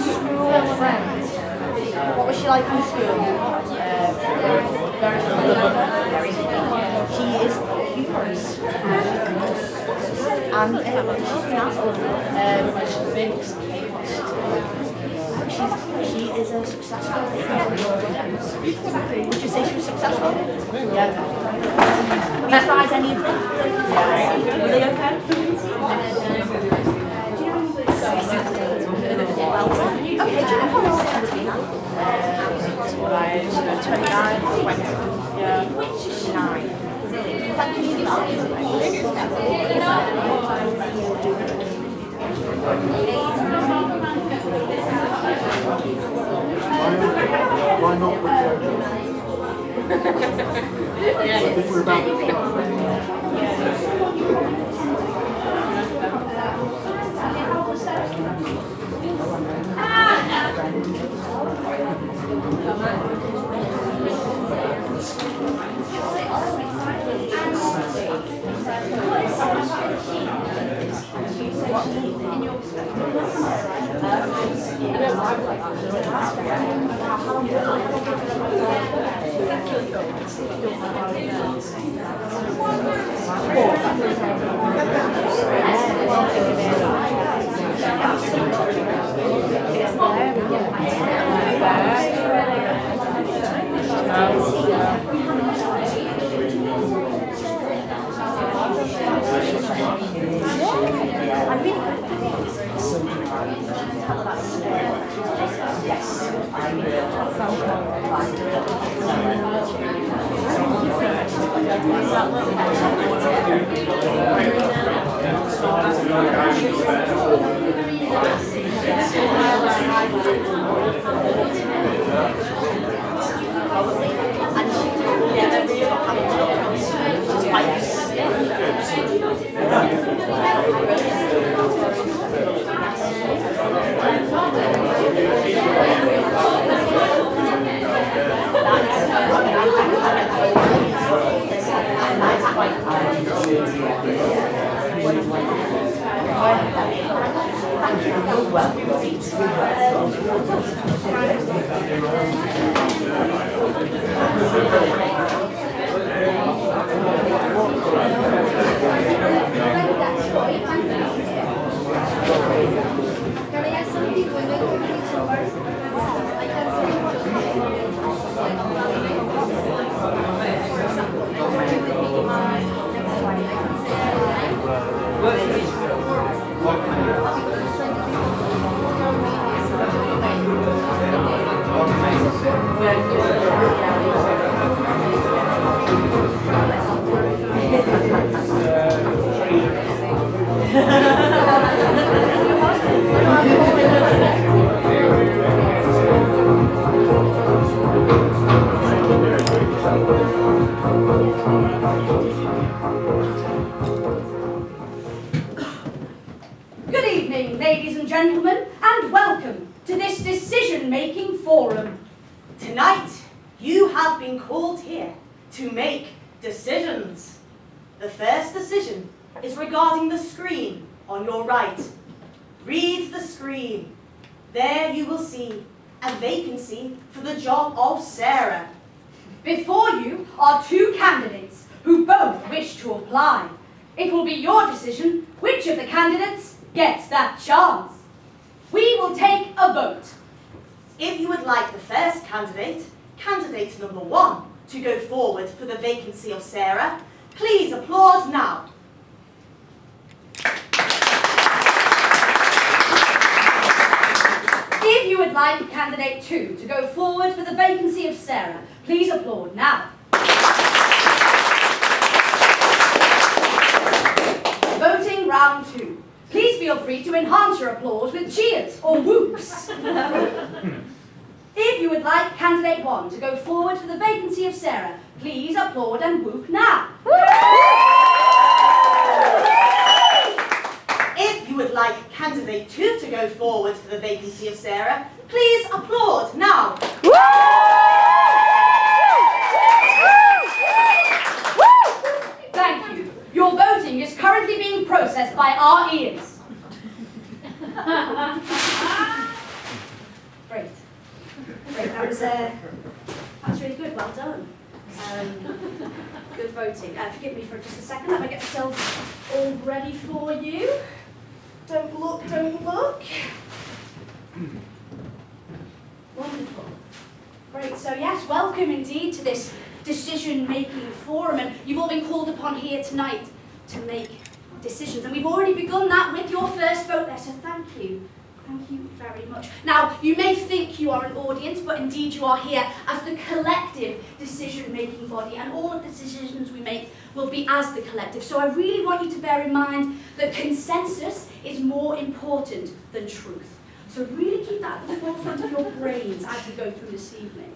School friends. What was she like in school? Very funny. Very funny. She is humorous. And she's an asshole. She is a successful. Would you say she was successful? Yeah. Have you tried any of them? Were they okay? Okay, do you know how old Angelina? 29, 20. Yeah. 9. Thank you. Why not put I think we're about Good evening, ladies and gentlemen, and welcome to this decision-making forum. Tonight, you have been called here to make decisions. The first decision is regarding the screen on your right. Read the screen. There you will see a vacancy for the job of Sarah. Before you are two candidates who both wish to apply. It will be your decision which of the candidates gets that chance. We will take a vote. If you would like the first candidate, candidate number 1, to go forward for the vacancy of Sarah, please applaud now. If you would like candidate 2 to go forward for the vacancy of Sarah, please applaud now. Voting round 2. Please feel free to enhance your applause with cheers or whoops. If you would like candidate 1 to go forward for the vacancy of Sarah, please applaud and whoop now. If you would like candidate 2 to go forward for the vacancy of Sarah, please applaud now. That's really good. Well done. Good voting. Forgive me for just a second. Let me get myself all ready for you. Don't look, don't look. Wonderful. Great. So yes, welcome indeed to this decision-making forum, and you've all been called upon here tonight to make decisions, and we've already begun that with your first vote there, so thank you. Thank you very much. Now, you may think you are an audience, but indeed you are here as the collective decision-making body, and all of the decisions we make will be as the collective. So I really want you to bear in mind that consensus is more important than truth. So really keep that at the forefront of your brains as we go through this evening.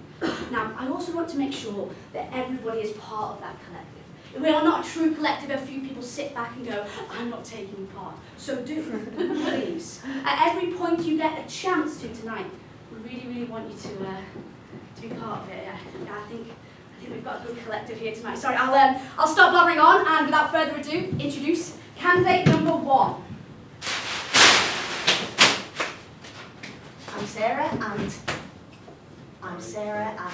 Now, I also want to make sure that everybody is part of that collective. We are not a true collective if a few people sit back and go, I'm not taking part. So do, please. At every point you get a chance to tonight, we really, really want you to be part of it. Yeah, I think we've got a good collective here tonight. Sorry, I'll stop blabbering on, and without further ado, introduce candidate number 1. I'm Sarah, and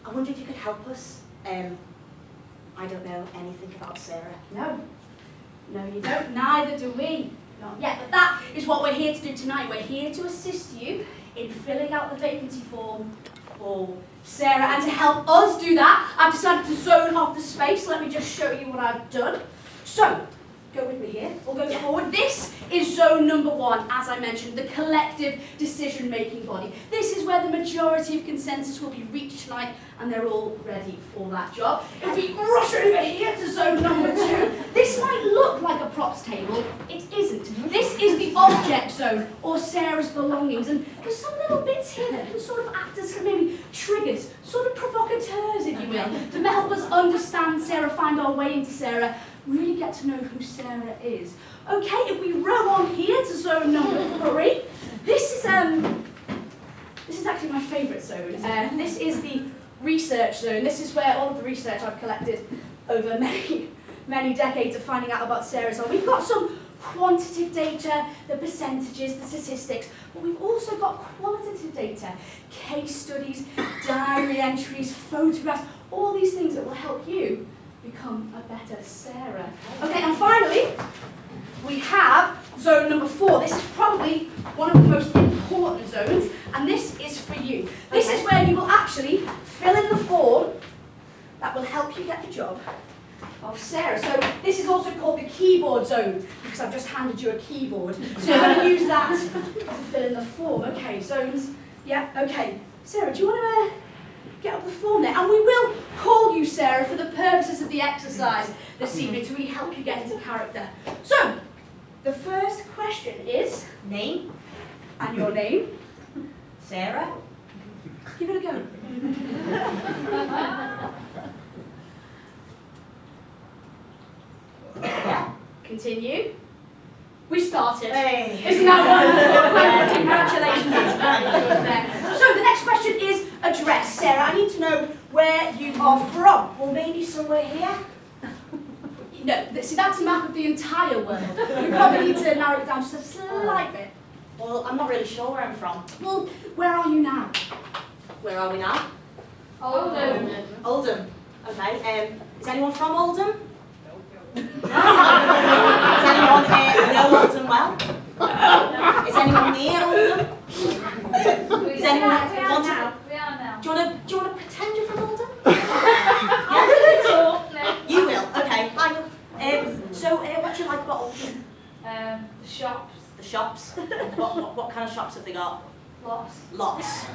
I wonder if you could help us. I don't know anything about Sarah. No, you don't. Neither do we. Not yet. But that is what we're here to do tonight. We're here to assist you in filling out the vacancy form for Sarah. And to help us do that, I've decided to zone off the space. Let me just show you what I've done. So, go with me here. We'll go forward. This is zone number 1, as I mentioned, the collective decision-making body. This is where the majority of consensus will be reached tonight, and they're all ready for that job. If we rush over here to zone number 2, this might look like a props table. It isn't. This is the object zone, or Sarah's belongings, and there's some little bits here that can sort of act as maybe triggers, sort of provocateurs, if you will, to help us understand Sarah, find our way into Sarah, really get to know who Sarah is. Okay, if we row on here to zone number 3, this is actually my favourite zone. This is the research zone. This is where all of the research I've collected over many decades of finding out about Sarah is on. We've got some quantitative data, the percentages, the statistics, but we've also got qualitative data, case studies, diary entries, photographs, all these things that will help you become a better Sarah. Okay, and finally, we have zone number 4. This is probably one of the most important zones, and this is for you. This is where you will actually fill in the form that will help you get the job of Sarah. So this is also called the keyboard zone, because I've just handed you a keyboard. So you're going to use that to fill in the form. Okay, zones. Yeah, okay. Sarah, do you want to get up the form there? And we will call you Sarah for the purposes of the exercise this evening to really help you get into character. So, the first question is Name? and your name. Sarah? Give it a go. Yeah. Continue. We started. Hey. Isn't that wonderful? Congratulations. That's very good there. So the next question is address. Sarah, I need to know where you are from. Or maybe somewhere here? No, see, that's a map of the entire world. We probably need to narrow it down just a slight bit. Well, I'm not really sure where I'm from. Well, where are you now? Where are we now? Oldham. Oldham. Okay. Is anyone from Oldham? Does anyone know Oldham well? Is anyone near Oldham? Does anyone want to? We are now. Do you want to pretend you're from Oldham? No. You will. Okay. I will. So, what do you like about Oldham? The shops. The shops. What kind of shops have they got? Lots. Lots.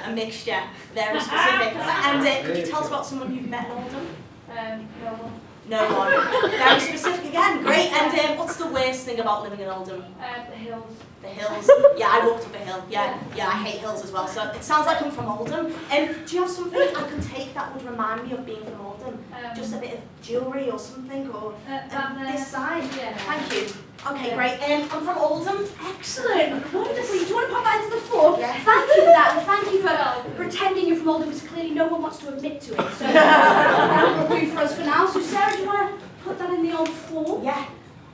A mixture. Very specific. And could you tell us about someone you've met in Oldham? No one. No one. Very specific again. Great. And what's the worst thing about living in Oldham? The hills. The hills. Yeah, I walked up a hill. Yeah, I hate hills as well. So it sounds like I'm from Oldham. Do you have something I could take that would remind me of being from Oldham? Just a bit of jewellery or something, or this side? Yeah. Thank you. Okay, great. I'm from Oldham. Excellent. Wonderful. Do you want to pop that into the form? Yeah. Thank you for that. And thank you for pretending you're from Oldham, because clearly no one wants to admit to it. So that will do for us for now. So Sarah, do you want to put that in the old form? Yeah.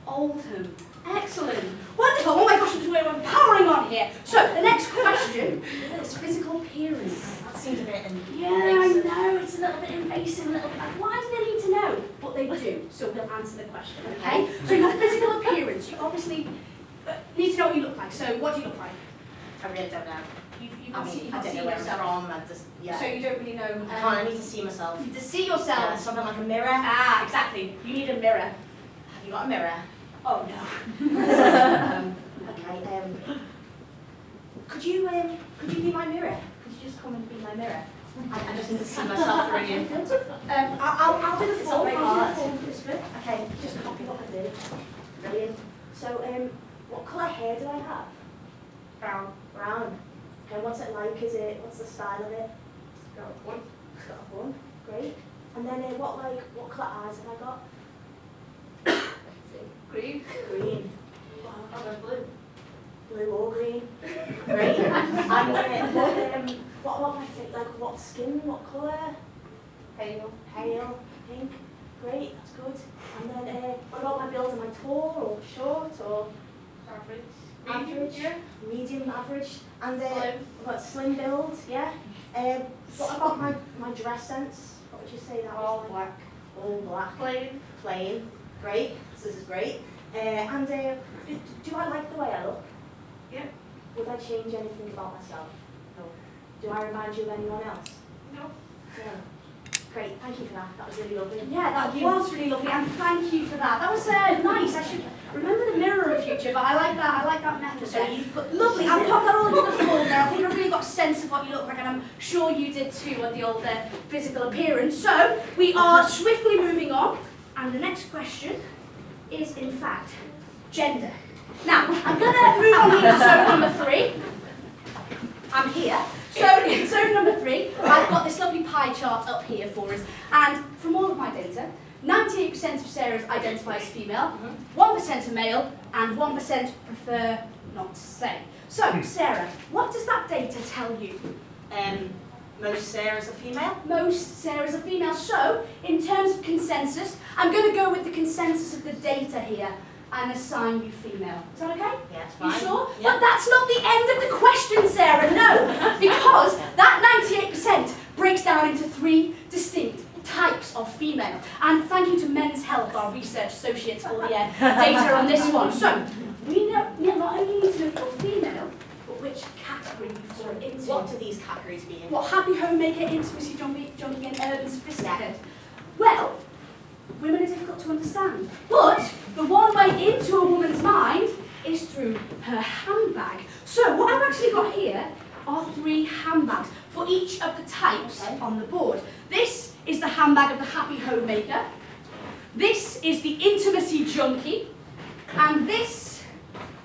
Oldham. Excellent. Wonderful. Oh my gosh, we're powering on here. So, the next question is physical appearance. That seems a bit Yeah, I know. It's a little bit invasive, a little bit like, why do they need to know? But they do. So, we'll answer the question, okay? So, your physical appearance, you obviously need to know what you look like. So, what do you look like? I really don't know. You I can't see, mean, you I can't don't see know where I'm yourself. from. I just, yeah. So, you don't really know. I can't. I need to see myself. To see yourself. Yeah, something like a mirror. Ah, exactly. You need a mirror. Have you got a mirror? Oh, no. Okay. Could you be my mirror? Could you just come and be my mirror? I just need to see myself through you. I'll do the It's form. not very I'll hard. do the form for this bit. Okay, just copy what I do. Brilliant. So, what colour hair do I have? Brown. Brown. Okay, what's it like? What's the style of it? It's got a bun. It's got a bun. Great. And then what colour eyes have I got? Green. Green. Oh, no, blue. Blue or green. Great. And what my face like? What skin? What colour? Pale. Pale. Pink. Great. That's good. And then what about my build? Am I tall or short or Average. average? Yeah. Medium, average. And Slim. what slim build? Yeah. What about my dress sense? What would you say that All was? black. All black. Plain. Plain. Great. So this is great. And do I like the way I look? Yeah. Would I change anything about myself? No. Do I remind you of anyone else? No. No. Great, thank you for that. That was really lovely. Yeah, that was really lovely, and thank you for that. That was nice. I should remember the mirror in future, but I like that. I like that method. So you've put Lovely. I'll pop that all into the form there. I think I really got a sense of what you look like, and I'm sure you did too on the old physical appearance. So we are swiftly moving on, and the next question is, in fact, gender. Now, I'm going to move on here to zone number 3. I'm here. So in zone number 3, I've got this lovely pie chart up here for us. And from all of my data, 98% of Sarah's identify as female, 1% are male, and 1% prefer not to say. So, Sarah, what does that data tell you? Most Sarahs are female. Most Sarah's are female. So, in terms of consensus, I'm going to go with the consensus of the data here and assign you female. Is that okay? Yeah, it's You fine. sure? Yeah. But that's not the end of the question, Sarah, no. Because that 98% breaks down into 3 distinct types of female. And thank you to Men's Health, our research associates, for the data on this one. So, we not only need to know if you're female, but which category you fall into. What do these categories be in? What happy homemaker, intimacy, jumping in, urban, sophisticated? Well, women are difficult to understand. But the one way into a woman's mind is through her handbag. So what I've actually got here are 3 handbags for each of the types on the board. This is the handbag of the happy homemaker. This is the intimacy junkie. And this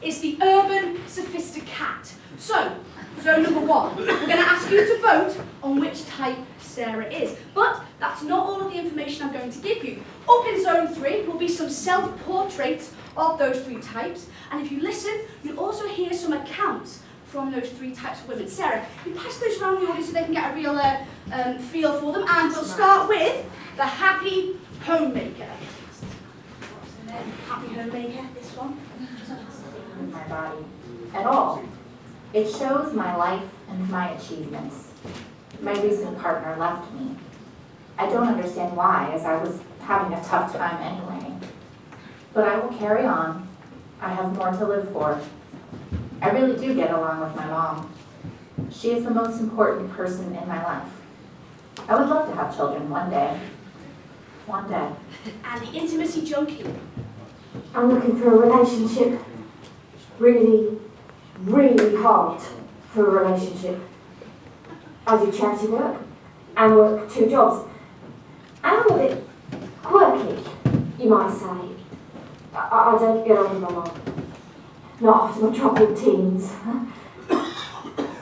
is the urban sophisticat. So, zone number 1, we're going to ask you to vote on which type Sarah is. But that's not all of the information I'm going to give you. Up in zone 3 will be some self-portraits of those 3 types. And if you listen, you'll also hear some accounts from those 3 types of women. Sarah, you pass those around the audience so they can get a real feel for them. And we'll start with the happy homemaker. Happy homemaker, this one. My body at all. It shows my life and my achievements. My recent partner left me. I don't understand why, as I was having a tough time anyway. But I will carry on. I have more to live for. I really do get along with my mom. She is the most important person in my life. I would love to have children one day. One day. And the intimacy junkie. I'm looking for a relationship. Really, really hard for a relationship. I do charity work and work 2 jobs. I'm a bit quirky, you might say. I don't get on with my mum. Not after my troubled teens.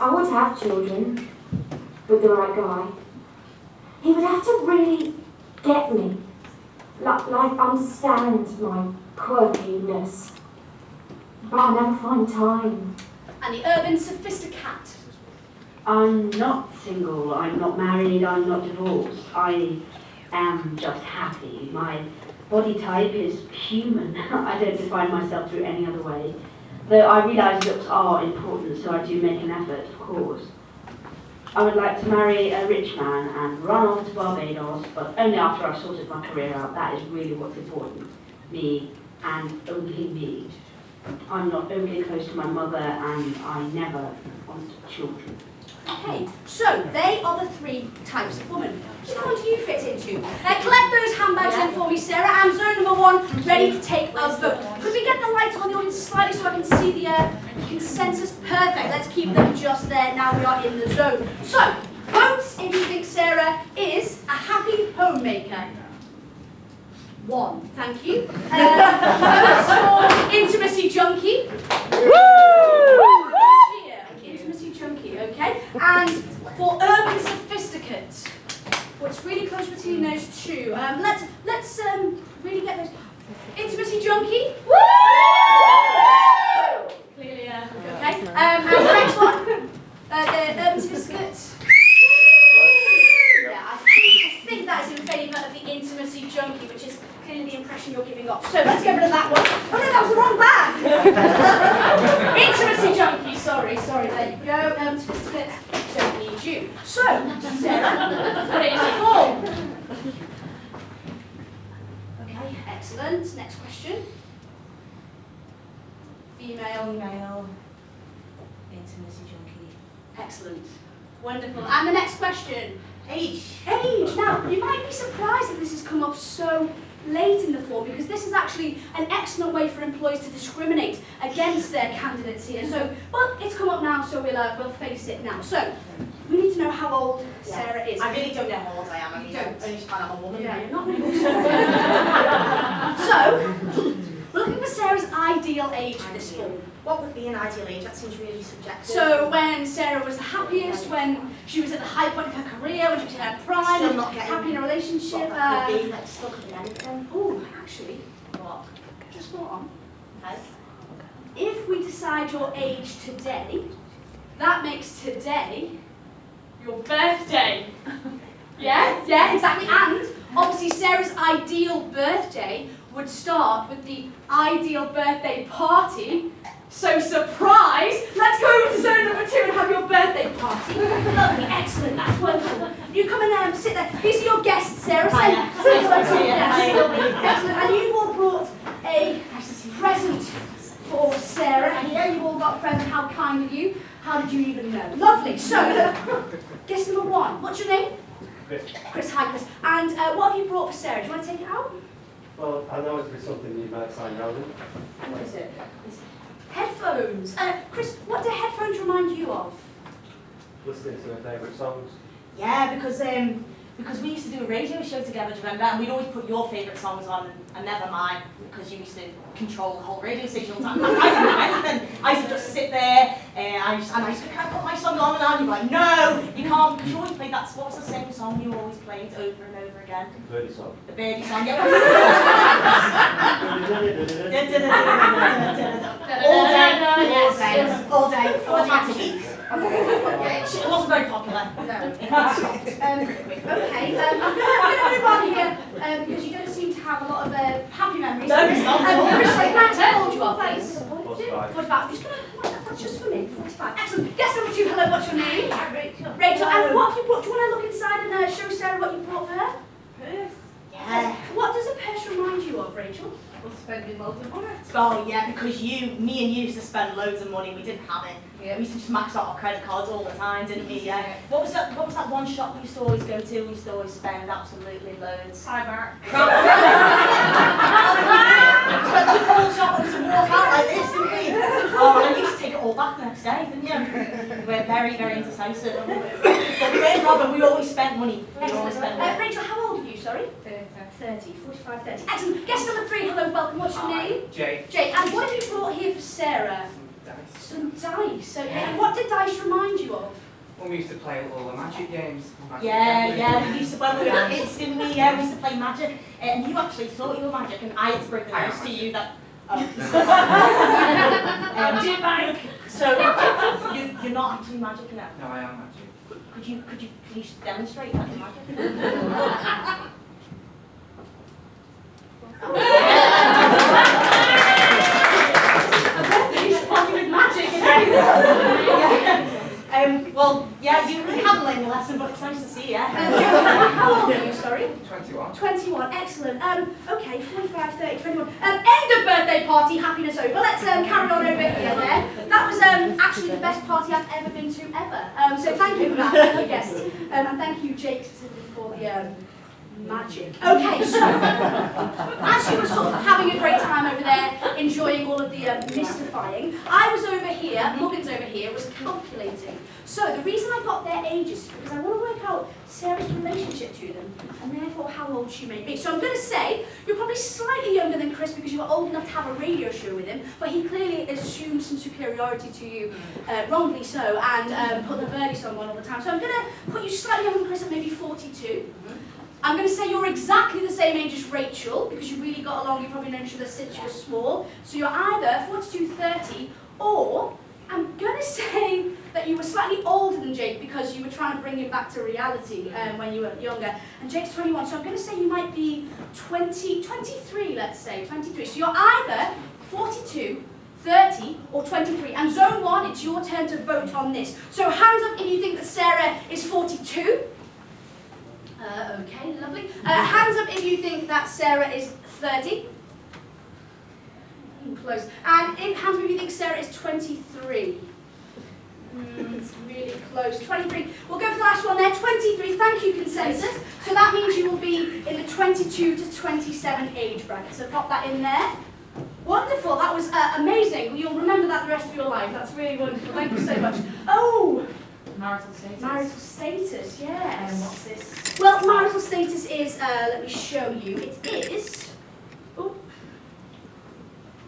I would have children with the right guy. He would have to really get me. Like understand my quirkiness. But I never find time. And the urban sophisticat. I'm not single, I'm not married, I'm not divorced. I am just happy. My body type is human. I don't define myself through any other way. Though I realise looks are important, so I do make an effort, of course. I would like to marry a rich man and run off to Barbados, but only after I've sorted my career out. That is really what's important. Me and only me. I'm not overly close to my mother, and I never want children. Okay, so they are the 3 types of woman. Which one do you fit into? Collect those handbags in for me, Sarah, and zone number 1, ready to take a vote. Could we get the lights on the audience slightly so I can see the consensus? Perfect, let's keep them just there, now we are in the zone. So, votes if you think Sarah is a happy homemaker. 1, thank you. Votes for intimacy junkie. Intimacy junkie, okay? And for urban sophisticate. Well, it's really close between those 2. Let's really get those. Intimacy junkie. Woo! Clearly, okay. And the next one, the urban sophisticate. Yeah, I think that is in favour of the intimacy junkie, which is clearly the impression you're giving off. So let's get rid of that one. Oh no, that was the wrong bag! Intimacy junkie, sorry, there you go. Sophisticate, don't need you. So, Sarah, put it in the form. Okay, excellent. Next question. Female. Intimacy junkie. Excellent. Wonderful. And the next question. Age. Now, you might be surprised that this has come up so late in the form, because this is actually an excellent way for employers to discriminate against their candidates here. So, but it's come up now, so we'll face it now. So, we need to know how old Sarah is. I really don't know how old I am. You don't? Only just find I'm a woman. Yeah, you're not really good. So, we're looking for Sarah's ideal age for this form. What would be an ideal age? That seems really subjective. So when Sarah was the happiest, when she was at the high point of her career, when she was in her prime, Still not getting happy in a relationship. what that could be. That still could be anything. Oh, actually, What? just spot on. Okay. If we decide your age today, that makes today your birthday. Yeah, exactly. And obviously Sarah's ideal birthday would start with the ideal birthday party. So surprise! Let's go over to zone number 2 and have your birthday party. Lovely, excellent, that's wonderful. You come and sit there. These are your guests, Sarah. Say hello to your guests. Excellent. And you've all brought a present for Sarah. And here you've all got a present. How kind of you. How did you even know? Lovely. So, guest number 1. What's your name? Chris. Hi, Chris. And what have you brought for Sarah? Do you want to take it out? Well, I know it'll be something you might find relevant. What is it? Headphones. Chris, what do headphones remind you of? Listening to my favourite songs. Yeah, because we used to do a radio show together, do you remember? And we'd always put your favourite songs on and never mine, because you used to control the whole radio station all the time. I didn't do anything. I used to just sit there and I used to kind of put my song on and on. You're like, no, you can't, because you always played that. What was the same song you always played over and over again? Birdie song. The Birdie song, yeah. All day, 4 times a week. It wasn't very popular. Okay, I'm going to move on here because you don't seem to have a lot of happy memories. No, it's not at all. Chris, how old you are, please? 45. 45. I'm just going to, that's just for me, 45. Excellent. Guest number 2, hello, what's your name? Rachel. Rachel, and what have you brought? Do you want to look inside and show Sarah what you brought for her? Purse. Yeah. What does a purse remind you of, Rachel? We're spending loads of money. Oh yeah, because me and you used to spend loads of money. We didn't have it. Yeah. We used to just max out our credit cards all the time, didn't we? Yeah. What was that one shop we used to always go to? We used to always spend absolutely loads. Primark. We spent the whole shop to walk out like this, didn't we? Oh, and you used to take it all back the next day, didn't you? We were very, very indecisive. But we weren't Robin, we always spent money. We always spent money. Rachel, how old are you, sorry? 30, 45, 30. Excellent. Guest number 3, hello, welcome. What's your name? Jay. Jake, and what have you brought here for Sarah? Dice. Some dice. Okay, and what did dice remind you of? When we used to play all the magic games. Yeah, we used to, when we were kids, didn't we? Yeah, we used to play magic. And you actually thought you were magic, and I had to break the news to you that... So, you're not actually magic now? No, I am magic. Could you please demonstrate that you're magic? person, but it's nice to see you. How old are you, sorry? 21. 21, excellent. Okay, 45, 30, 21. End of birthday party, happiness over. Let's carry on over here then. That was actually the best party I've ever been to ever. So thank you for that, thank you guests. And thank you, Jake, for the magic. Okay, so as you were sort of having a great time over there, enjoying all of the mystifying, I was over here, Muggins over here, was calculating. So the reason I got their ages is because I want to work out Sarah's relationship to them, and therefore how old she may be. So I'm going to say, you're probably slightly younger than Chris because you were old enough to have a radio show with him, but he clearly assumed some superiority to you, wrongly so, and put the Birdie song on all the time. So I'm going to put you slightly younger than Chris at maybe 42. I'm going to say you're exactly the same age as Rachel, because you really got along, you've probably known each other since you were small. So you're either 42, 30, or I'm going to say that you were slightly older than Jake because you were trying to bring him back to reality when you were younger. And Jake's 21, so I'm going to say you might be 23, let's say, 23. So you're either 42, 30 or 23. And zone 1, it's your turn to vote on this. So hands up if you think that Sarah is 42. Okay, lovely. Hands up if you think that Sarah is 30. Close. And hands up if you think Sarah is 23. It's really close. 23. We'll go for the last one there. 23. Thank you, consensus. So that means you will be in the 22 to 27 age bracket. So pop that in there. Wonderful. That was amazing. You'll remember that the rest of your life. That's really wonderful. Thank you so much. Oh! Marital status. Marital status, yes. And what's this? Well, marital status is, let me show you, it is,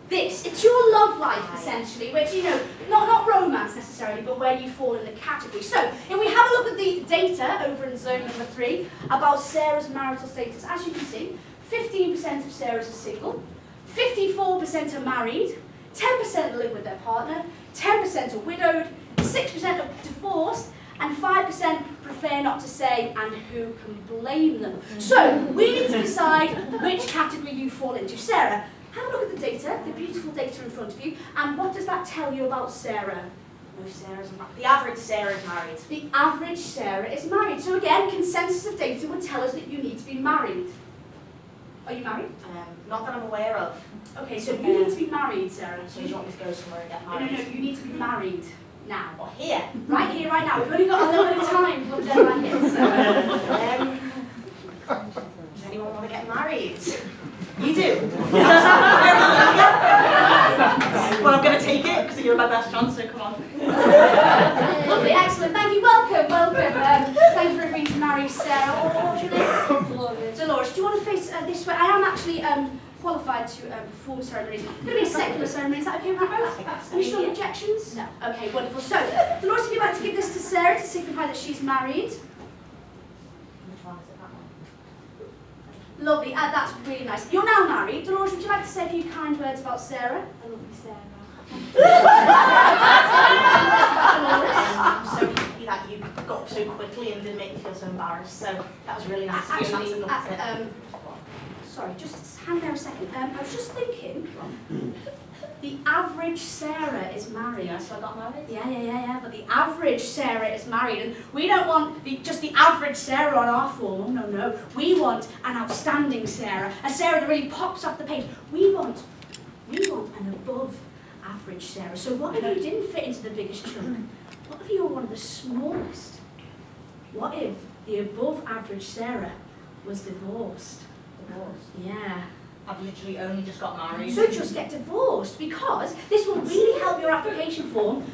this. It's your love life, essentially, which, you know, not romance necessarily, but where you fall in the category. So, if we have a look at the data over in zone number 3 about Sarah's marital status, as you can see, 15% of Sarah's are single, 54% are married, 10% live with their partner, 10% are widowed, 6% are divorced, and 5% prefer not to say, and who can blame them? So, we need to decide which category you fall into. Sarah, have a look at the data, the beautiful data in front of you, and what does that tell you about Sarah? No, Sarah's married. The average Sarah is married. The average Sarah is married. So again, consensus of data would tell us that you need to be married. Are you married? Not that I'm aware of. Okay, so you need to be married, Sarah. So you want me to go somewhere and get No, married? you need to be married now. Or here? Right here, right now. We've only got a little bit of time for the deadline hits. Does anyone want to get married? You do? Well, I'm going to take it because you're my best chance, so come on. Lovely, excellent. Thank you. Welcome. Thank you for agreeing to marry Sarah. What's your name? Dolores. Dolores, do you want to face this way? I am actually qualified to perform ceremonies. It's going to be a secular ceremony. Is that okay with both? Any strong objections? No. Okay, wonderful. So, Dolores, if you'd like to give this to Sarah to signify that she's married. Which one is it, that one? Lovely, that's really nice. You're now married. Dolores, would you like to say a few kind words about Sarah? I love you, Sarah. Dolores. I'm so happy that you got up so quickly and didn't make me feel so embarrassed. So that was really nice of you, and that's enough. Sorry, just hang there a second. I was just thinking, the average Sarah is married. Yeah, so I got married? Yeah, but the average Sarah is married, and we don't want just the average Sarah on our form. Oh, no. We want an outstanding Sarah, a Sarah that really pops off the page. We want an above average Sarah. So what if you didn't fit into the biggest chunk? What if you were one of the smallest? What if the above average Sarah was divorced? Yeah. I've literally only just got married. So just get divorced, because this will really help your application form